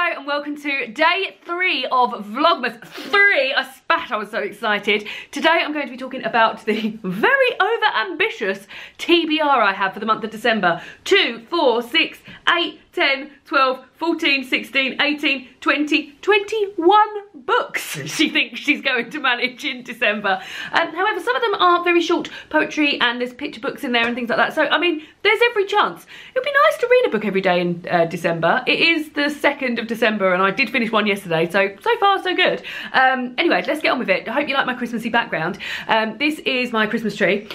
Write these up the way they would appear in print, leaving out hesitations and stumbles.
Hello and welcome to day 3 of Vlogmas 3. I spat, I was so excited. Today I'm going to be talking about the very over-ambitious TBR I have for the month of December. 2, 4, 6, 8, 10, 12, 14, 16, 18, 20, 21 books she thinks she's going to manage in December. However, some of them are very short poetry and there's picture books in there and things like that. So, I mean, there's every chance. It would be nice to read a book every day in December. It is the 2nd of December and I did finish one yesterday, so far so good. Anyway, let's get on with it. I hope you like my Christmassy background. This is my Christmas tree,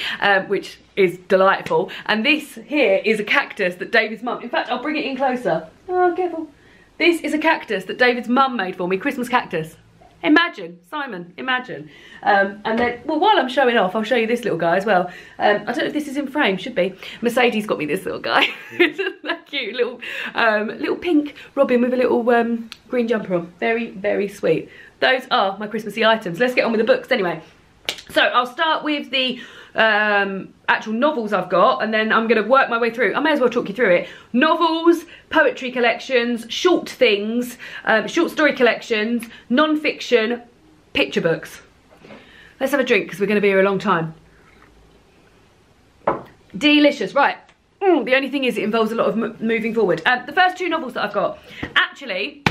which is delightful, and this here is a cactus that David's mum, in fact I'll bring it in closer. Oh, careful. This is a cactus that David's mum made for me, Christmas cactus. Imagine, Simon, imagine. And then, well, while I'm showing off, I'll show you this little guy as well. I don't know if this is in frame, should be. Mercedes got me this little guy. Isn't that cute? Little pink robin with a little green jumper on. Very, very sweet. Those are my Christmassy items. Let's get on with the books anyway. So I'll start with the actual novels I've got, and then I'm going to work my way through. I may as well talk you through it. Novels, poetry collections, short things, short story collections, non-fiction, picture books. Let's have a drink because we're going to be here a long time. Delicious, right. The only thing is it involves a lot of moving forward. The first 2 novels that I've got, actually,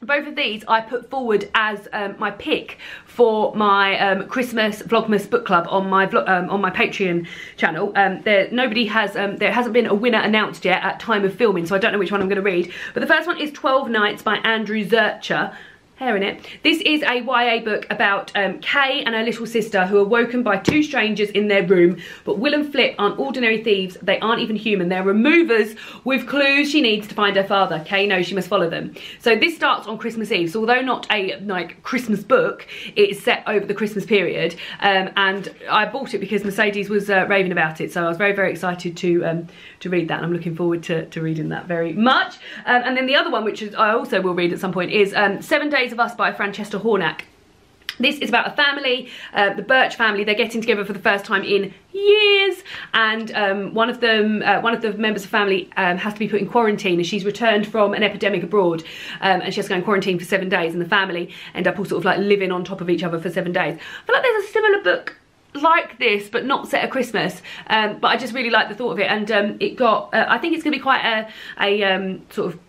both of these I put forward as my pick for my Christmas Vlogmas book club on my Patreon channel. There hasn't been a winner announced yet at time of filming, so I don't know which one I'm going to read. But the first one is 12 Nights by Andrew Zurcher. Hair in it. This is a YA book about Kay and her little sister who are woken by 2 strangers in their room. But Will and Flip aren't ordinary thieves. They aren't even human. They're removers with clues she needs to find her father. Kay knows she must follow them. So this starts on Christmas Eve. So although not a Christmas book, it is set over the Christmas period. And I bought it because Mercedes was raving about it. So I was very, very excited to read that. And I'm looking forward to reading that very much. And then the other one, which I also will read at some point, is 7 Days of Us by Francesca Hornack. This is about a family, the Birch family. They're getting together for the first time in years, and one of the members of the family has to be put in quarantine as she's returned from an epidemic abroad, and she has to go in quarantine for 7 days, and the family end up all sort of like living on top of each other for 7 days. I feel like there's a similar book like this but not set at Christmas, but I just really like the thought of it, and it got I think it's gonna be quite a sort of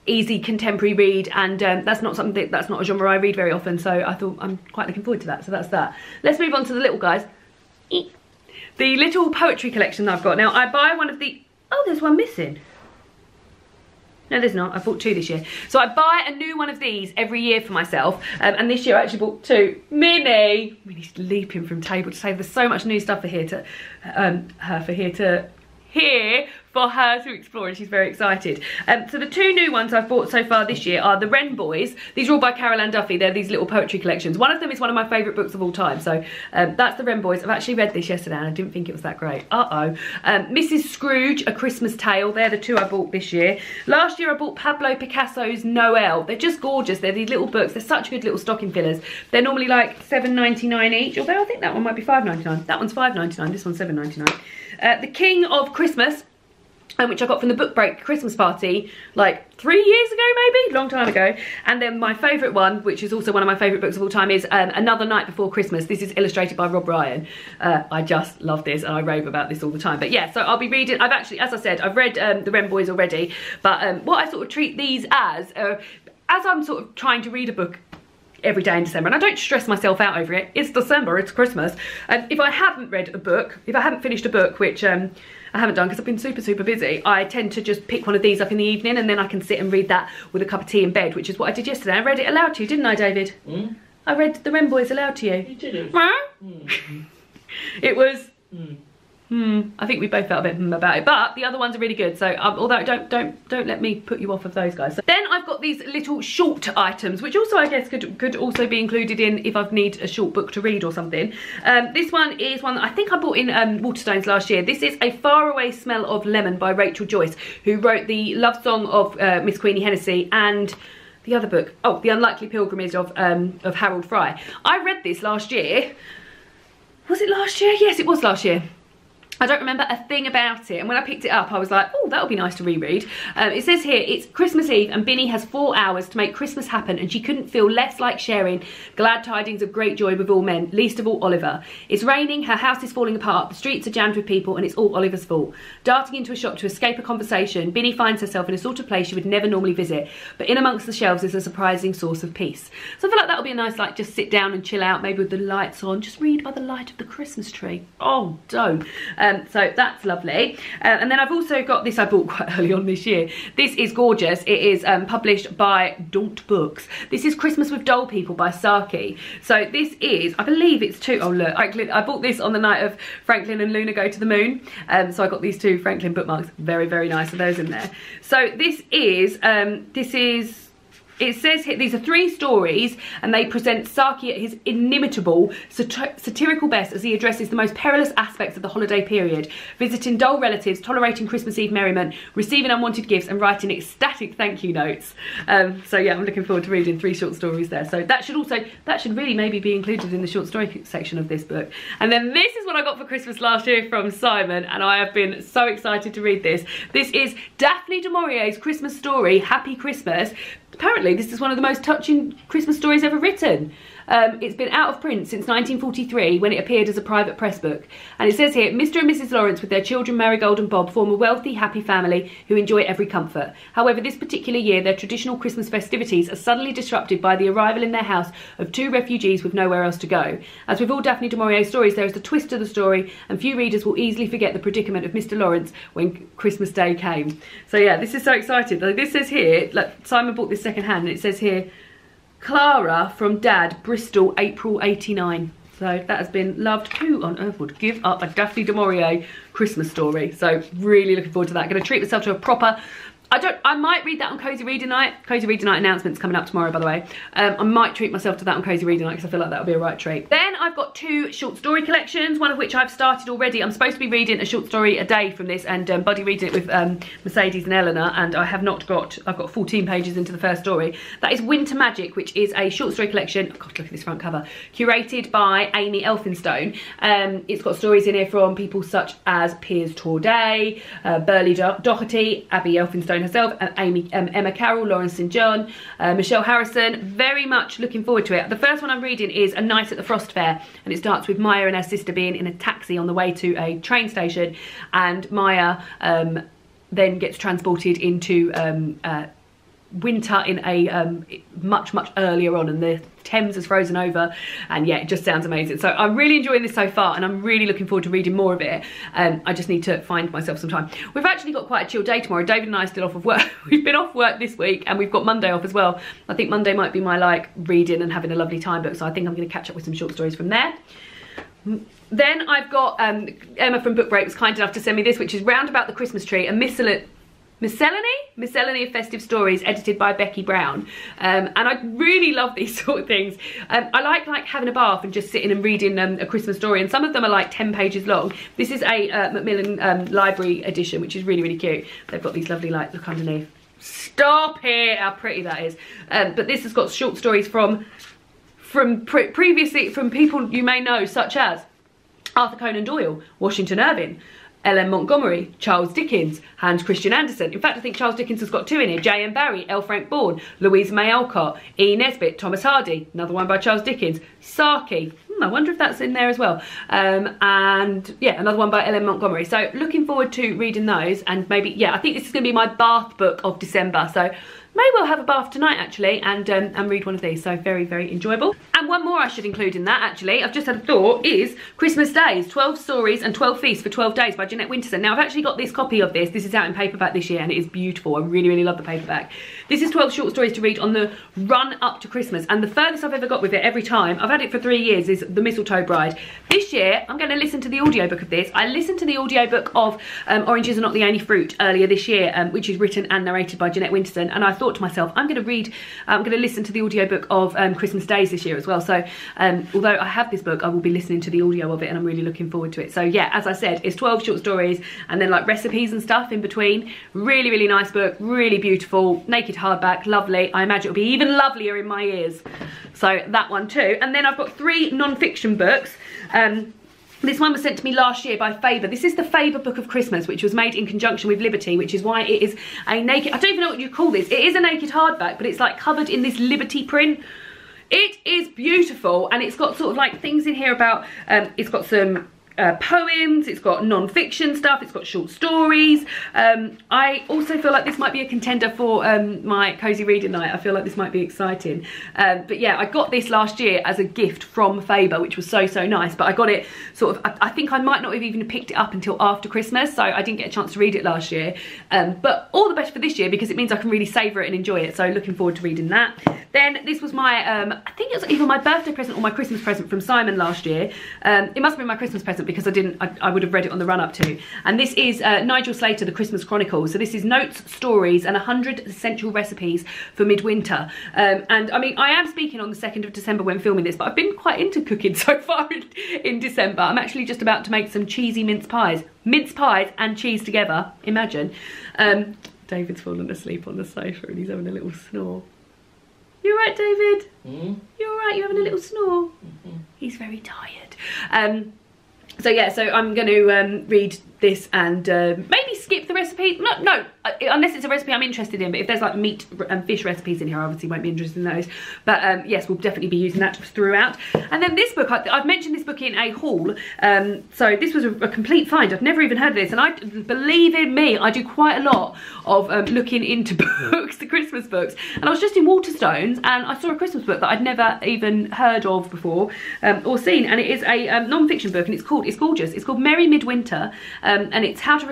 easy contemporary read, and that's not a genre I read very often, so I thought I'm quite looking forward to that. So that's that. Let's move on to the little guys. The little poetry collection that I've got. Now I buy one of the, oh, there's one missing. No, there's not. I bought 2 this year. So I buy a new one of these every year for myself. And this year I actually bought 2. Minnie's leaping from table to table. There's so much new stuff for her to explore, and she's very excited. So the 2 new ones I've bought so far this year are the Wren Boys. These are all by Carol Ann Duffy. They're these little poetry collections. One of them is one of my favourite books of all time. So that's the Wren Boys. I've actually read this yesterday and I didn't think it was that great. Mrs. Scrooge, A Christmas Tale. They're the 2 I bought this year. Last year I bought Pablo Picasso's Noel. They're just gorgeous. They're these little books. They're such good little stocking fillers. They're normally like $7.99 each, although I think that one might be $5.99. That one's $5.99. This one's $7.99. The King of Christmas, which I got from the Book Break Christmas party like 3 years ago, maybe, long time ago. And then my favourite one, which is also one of my favourite books of all time, is Another Night Before Christmas. This is illustrated by Rob Ryan. I just love this and I rave about this all the time. But yeah, so I'll be reading, I've actually, as I said, I've read the Wren Boys already, but what I sort of treat these as I'm sort of trying to read a book every day in December, and I don't stress myself out over it. It's December, it's Christmas, and if I haven't read a book, if I haven't finished a book, which I haven't done because I've been super busy, I tend to just pick one of these up in the evening, and then I can sit and read that with a cup of tea in bed, which is what I did yesterday. I read it aloud to you, didn't I, David? I read the Wren Boys aloud to you. You did it. It was I think we both felt a bit about it, but the other ones are really good. So although don't let me put you off of those guys. So then I've got these little short items, which also I guess could also be included in if I need a short book to read or something. This one is one that I think I bought in Waterstones last year. This is A Faraway Smell of Lemon by Rachel Joyce, who wrote the love song of Miss Queenie Hennessy and the other book, oh, The Unlikely Pilgrimage of Harold Fry. I read this last year. Was it last year? Yes, it was last year. I don't remember a thing about it, and when I picked it up I was like, oh, that'll be nice to reread. It says here, it's Christmas Eve and Binny has 4 hours to make Christmas happen, and she couldn't feel less like sharing glad tidings of great joy with all men, least of all Oliver. It's raining, her house is falling apart, the streets are jammed with people, and it's all Oliver's fault. Darting into a shop to escape a conversation, Binny finds herself in a sort of place she would never normally visit, but in amongst the shelves is a surprising source of peace. So I feel like that'll be a nice, like, just sit down and chill out, maybe with the lights on, just read by the light of the Christmas tree. Oh, don't. So that's lovely. And then I've also got this I bought quite early on this year. This is gorgeous. It is published by Daunt Books. This is Christmas with Doll People by Saki. So this is, I believe it's two, oh look, I bought this on the night of Franklin and Luna Go to the Moon. So I got these 2 Franklin bookmarks. Very, very nice, are those in there. So this is, it says here, these are 3 stories, and they present Saki at his inimitable, satirical best as he addresses the most perilous aspects of the holiday period, visiting dull relatives, tolerating Christmas Eve merriment, receiving unwanted gifts, and writing ecstatic thank you notes. So yeah, I'm looking forward to reading 3 short stories there. So that should really maybe be included in the short story section of this book. And then this is what I got for Christmas last year from Simon, and I have been so excited to read this. This is Daphne du Maurier's Christmas story, Happy Christmas. Apparently this is one of the most touching Christmas stories ever written. It's been out of print since 1943 when it appeared as a private press book. And it says here, Mr. and Mrs. Lawrence with their children Marigold and Bob form a wealthy, happy family who enjoy every comfort. However, this particular year their traditional Christmas festivities are suddenly disrupted by the arrival in their house of 2 refugees with nowhere else to go. As with all Daphne du Maurier's stories, there is a twist to the story, and few readers will easily forget the predicament of Mr. Lawrence when Christmas Day came. So yeah, this is so exciting. Like, this says here, like, Simon bought this second hand, and it says here, Clara from Dad, Bristol, April 89. So that has been loved. Who on earth would give up a Daphne du Maurier Christmas story? So really looking forward to that. Going to treat myself to a proper, I might read that on Cozy Reading Night. Cozy Reading Night announcement's coming up tomorrow, by the way. I might treat myself to that on Cozy Reading Night because I feel like that'll be a right treat. Then I've got 2 short story collections, one of which I've started already. I'm supposed to be reading a short story a day from this, and Buddy reading it with Mercedes and Eleanor, and I've got 14 pages into the first story. That is Winter Magic, which is a short story collection, oh God, look at this front cover, curated by Amy Elphinstone. It's got stories in here from people such as Piers Torday, Burley Doherty, Abby Elphinstone herself, Emma Carroll, Lawrence St John, Michelle Harrison. Very much looking forward to it. The first one I'm reading is A Night at the Frost Fair, and it starts with Maya and her sister being in a taxi on the way to a train station, and Maya then gets transported into winter in a much earlier on, and the Thames is frozen over, and yeah, it just sounds amazing. So I'm really enjoying this so far, and I'm really looking forward to reading more of it. I just need to find myself some time. We've actually got quite a chill day tomorrow. David and I are still off of work. We've been off work this week, and we've got Monday off as well. I think Monday might be my like reading and having a lovely time book, so I think I'm going to catch up with some short stories from there. Then I've got Emma from Book Break was kind enough to send me this, which is Round About the Christmas Tree, a miscellany of festive stories edited by Becky Brown. And I really love these sort of things. I like having a bath and just sitting and reading a Christmas story, and some of them are like 10 pages long. This is a Macmillan Library edition, which is really cute. They've got these lovely, like, look underneath. Stop it, how pretty that is. But this has got short stories from people you may know, such as Arthur Conan Doyle, Washington Irving, L.M. Montgomery, Charles Dickens, Hans Christian Andersen. In fact, I think Charles Dickens has got 2 in here. J.M. Barrie, L. Frank Bourne, Louisa May Alcott, E. Nesbit, Thomas Hardy, another one by Charles Dickens, Saki. I wonder if that's in there as well. And yeah, another one by L.M. Montgomery. So looking forward to reading those, and maybe, yeah, I think this is going to be my bath book of December. So may well have a bath tonight actually, and read one of these. So very enjoyable. And one more I should include in that actually, I've just had a thought, is Christmas Days, 12 Stories and 12 Feasts for 12 Days by Jeanette Winterson. Now I've actually got this copy of this. This is out in paperback this year, and it is beautiful. I really love the paperback. This is 12 short stories to read on the run up to Christmas, and the furthest I've ever got with it every time, I've had it for 3 years, is The Mistletoe Bride. This year I'm going to listen to the audiobook of this. I listened to the audiobook of Oranges Are Not the Only Fruit earlier this year, which is written and narrated by Jeanette Winterson, and I thought to myself, I'm going to listen to the audiobook of Christmas Days this year as well. So although I have this book, I will be listening to the audio of it, and I'm really looking forward to it. So yeah, as I said, it's 12 short stories and then like recipes and stuff in between. Really nice book, really beautiful, naked hardback, lovely. I imagine it'll be even lovelier in my ears. So that one too. And then I've got 3 non-fiction books. This one was sent to me last year by Faber. This is the Faber Book of Christmas, which was made in conjunction with Liberty, which is why it is a naked, I don't even know what you call this. It is a naked hardback, but it's like covered in this Liberty print. It is beautiful, and it's got sort of like things in here about, it's got some poems, it's got non-fiction stuff, it's got short stories. I also feel like this might be a contender for my cozy reading night. I feel like this might be exciting. But yeah, I got this last year as a gift from Faber, which was so nice, but I got it sort of, I think I might not have even picked it up until after Christmas, so I didn't get a chance to read it last year. But all the better for this year, because it means I can really savour it and enjoy it, so looking forward to reading that. Then this was my, I think it was either my birthday present or my Christmas present from Simon last year. It must have been my Christmas present, because I would have read it on the run up to. And this is Nigel Slater, the Christmas Chronicles. So this is notes, stories, and 100 essential recipes for midwinter. And I mean, I am speaking on the 2nd of December when filming this, but I've been quite into cooking so far in December. I'm actually just about to make some cheesy mince pies. Mince pies and cheese together, imagine. David's fallen asleep on the sofa and he's having a little snore. You alright, David? You alright? You having a little snore? He's very tired. So yeah, so I'm going to read this and maybe skip the recipe. No, unless it's a recipe I'm interested in. But if there's like meat and fish recipes in here, I obviously won't be interested in those. But yes, we'll definitely be using that throughout. And then this book, I've mentioned this book in a haul. So this was a complete find. I've never even heard of this. And believe in me, I do quite a lot of looking into books, the Christmas books. And I was just in Waterstones and I saw a Christmas book that I'd never even heard of before or seen. And it is a non-fiction book, and it's gorgeous. It's called Merry Midwinter. And it's how to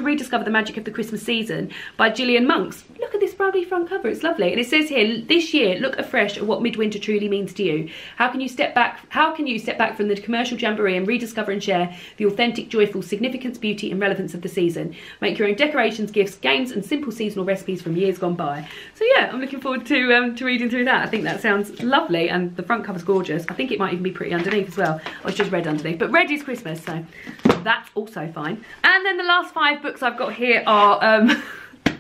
rediscover the magic of the Christmas season by Gillian Monks. Look at this proudly front cover, it's lovely. And it says here, this year, look afresh at what midwinter truly means to you. How can you step back from the commercial jamboree and rediscover and share the authentic, joyful significance, beauty and relevance of the season? Make your own decorations, gifts, games and simple seasonal recipes from years gone by. So yeah, I'm looking forward to reading through that. I think that sounds lovely, and the front cover's gorgeous. I think it might even be pretty underneath as well. Oh, it's just red underneath, but red is Christmas, so that's also fine. And then the last 5 books I've got here are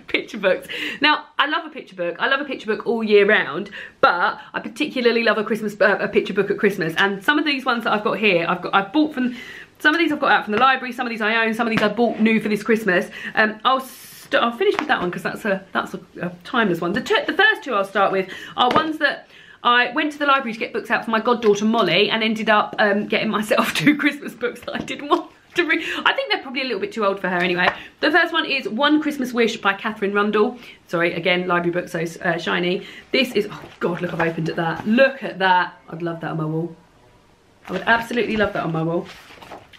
picture books. Now, I love a picture book. I love a picture book all year round, but I particularly love a picture book at Christmas. And some of these ones that I've got here, I've bought from, some of these I've got out from the library, some of these I own, some of these I bought new for this Christmas. I'll finish with that one because that's a timeless one. The first 2 I'll start with are ones that I went to the library to get books out for my goddaughter Molly and ended up getting myself 2 Christmas books that I didn't want to read. I think they're probably a little bit too old for her anyway. The first one is One Christmas Wish by Catherine Rundle. Sorry, again, library book, so shiny. This is, oh God, look, I've opened at that. Look at that. I'd love that on my wall. I would absolutely love that on my wall.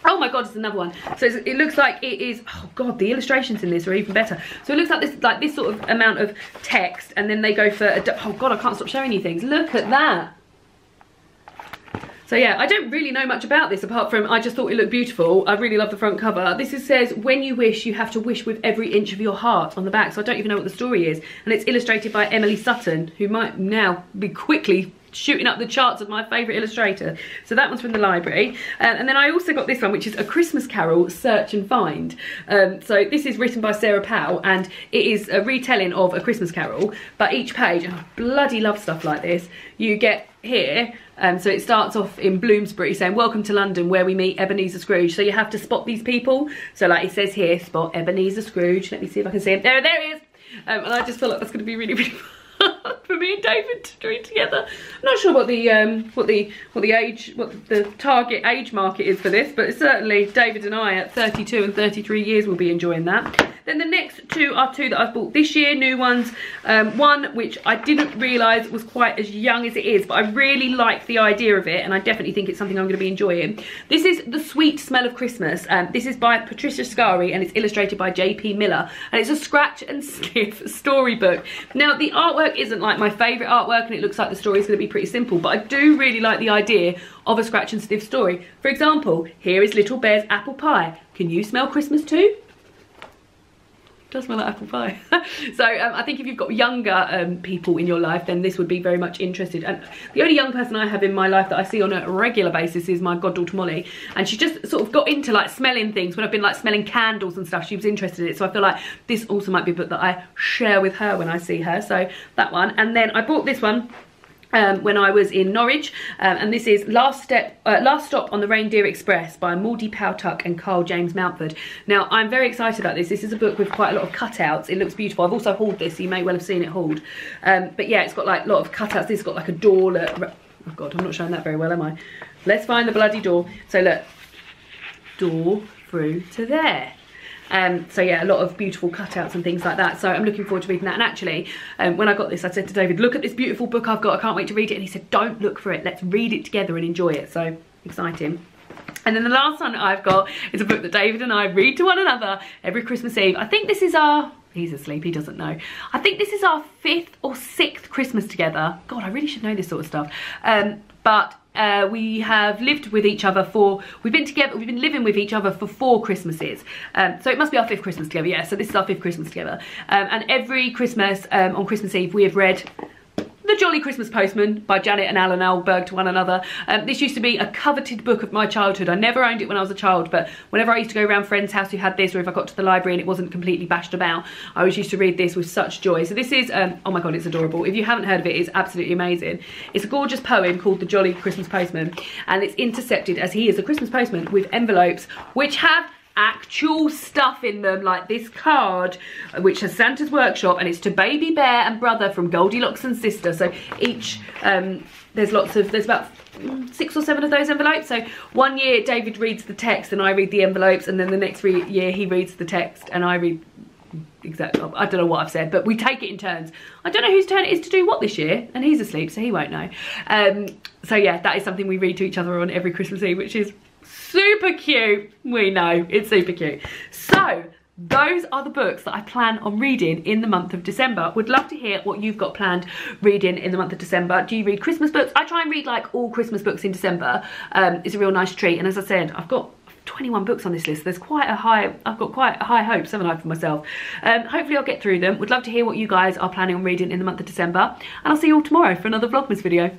Oh my God, it's another one. So it looks like it is, oh God, the illustrations in this are even better. So it looks like this sort of amount of text, and then they go for, oh God, I can't stop showing you things. Look at that. So yeah, I don't really know much about this apart from I just thought it looked beautiful. I really love the front cover. This says, when you wish, you have to wish with every inch of your heart on the back. So I don't even know what the story is. And it's illustrated by Emily Sutton, who might now be quickly shooting up the charts of my favourite illustrator. So that one's from the library. And then I also got this one, which is A Christmas Carol, Search and Find. So this is written by Sarah Powell, and it is a retelling of A Christmas Carol. But each page, and I bloody love stuff like this, you get here, so it starts off in Bloomsbury saying, welcome to London where we meet Ebenezer Scrooge. So you have to spot these people. So like it says here, spot Ebenezer Scrooge. Let me see if I can see him. There he is. And I just feel like that's going to be really, really fun for me and David to read together. I'm not sure what the target age market is for this, but certainly David and I at 32 and 33 years will be enjoying that. Then the next 2 are 2 that I've bought this year, new ones. One which I didn't realise was quite as young as it is, but I really like the idea of it, and I definitely think it's something I'm going to be enjoying. This is The Sweet Smell of Christmas. This is by Patricia Scari, and it's illustrated by JP Miller, and it's a scratch and sniff storybook. Now the artwork isn't like my favourite artwork, and it looks like the story is going to be pretty simple, but I do really like the idea of a scratch and sniff story. For example, here is Little Bear's apple pie. Can you smell Christmas too? Does smell like apple pie. So I think if you've got younger people in your life, then this would be very much interested. And the only young person I have in my life that I see on a regular basis is my goddaughter Molly, and she just sort of got into like smelling things. When I've been like smelling candles and stuff, she was interested in it. So I feel like this also might be a book that I share with her when I see her. So that one. And then I bought this one, when I was in Norwich, and this is Last Stop on the Reindeer Express by Maudie Powtuck and Carl James Mountford. Now, I'm very excited about this. This is a book with quite a lot of cutouts. It looks beautiful. I've also hauled this, so you may well have seen it hauled. But yeah, it's got like a lot of cutouts. This has got like a door. Look. Oh God, I'm not showing that very well, am I? Let's find the bloody door. So look, door through to there. So yeah, a lot of beautiful cutouts and things like that. So I'm looking forward to reading that. And actually, when I got this, I said to David, look at this beautiful book I've got. I can't wait to read it. And he said, don't look for it. Let's read it together and enjoy it. So exciting. And then the last one I've got is a book that David and I read to one another every Christmas Eve. I think this is our... He's asleep, he doesn't know. I think this is our 5th or 6th Christmas together. God, I really should know this sort of stuff. But we have lived with each other for, we've been living with each other for 4 Christmases. So it must be our 5th Christmas together, yeah. So this is our 5th Christmas together. And every Christmas, on Christmas Eve, we have read The Jolly Christmas Postman by Janet and Alan Alberg to one another. This used to be a coveted book of my childhood. I never owned it when I was a child, but whenever I used to go around friends' house who had this, or if I got to the library and it wasn't completely bashed about, I always used to read this with such joy. So this is, oh my God, it's adorable. If you haven't heard of it, it's absolutely amazing. It's a gorgeous poem called The Jolly Christmas Postman, and it's intercepted, as he is a Christmas postman, with envelopes which have actual stuff in them, like this card which has Santa's workshop, and it's to Baby Bear and Brother from Goldilocks and Sister. So each there's about 6 or 7 of those envelopes. So one year David reads the text and I read the envelopes, and then the next year he reads the text and I read exactly, I don't know what I've said, but we take it in turns. I don't know whose turn it is to do what this year, and he's asleep so he won't know. So yeah, that is something we read to each other on every Christmas Eve, which is super cute. We know, it's super cute. So those are the books that I plan on reading in the month of December. Would love to hear what you've got planned reading in the month of December. Do you read Christmas books? I try and read like all Christmas books in December. It's a real nice treat, and as I said, I've got 21 books on this list. There's quite a high, I've got quite high hopes, haven't I, for myself. Hopefully I'll get through them. Would love to hear what you guys are planning on reading in the month of December, and I'll see you all tomorrow for another Vlogmas video.